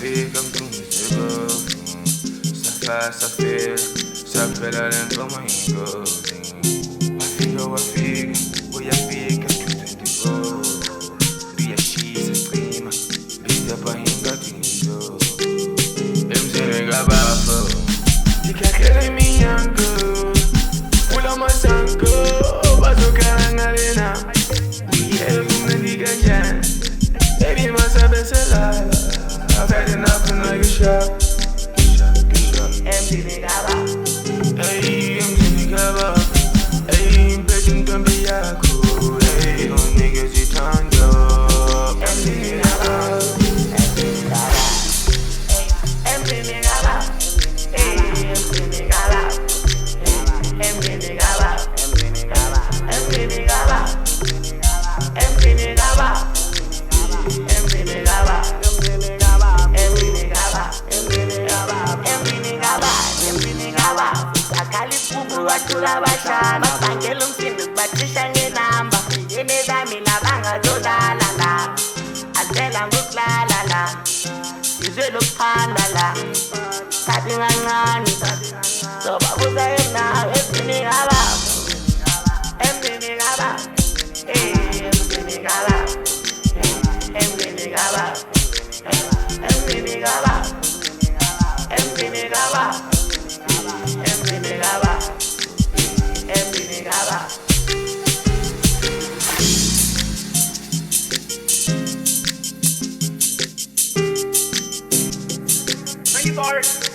fica comigo. Safira, safira dentro do mango. Wafiga, uyafica, tudo. Ria X, prima, vida pra ringa, tingo. MC Gabafo, fica querendo minha go. Pula mais sangue, bato cara na arena. Eu me diga já, baby, mas sabe se lá. I've had enough and I get shot. MC Gaba, Hey, MC Gaba. Hey, beijing cambiaco. Hey, on niggas you turned up. MC Gaba, MC Gaba, MC Gaba, MC Gaba, MC Gaba, MC Gaba, MC Gaba, MC Gaba, MC Gaba, Watula bashana mabangela umsindo kubathisha ngenamba yene mina bangazolala la azela ngokulala la izwe lokuphanda la sathi ngancane soba buza yena emini ngaba emini ngaba emini ngaba emini ngaba emini ngaba emini ngaba emini ngaba MC Gaba. Thank you, Bart.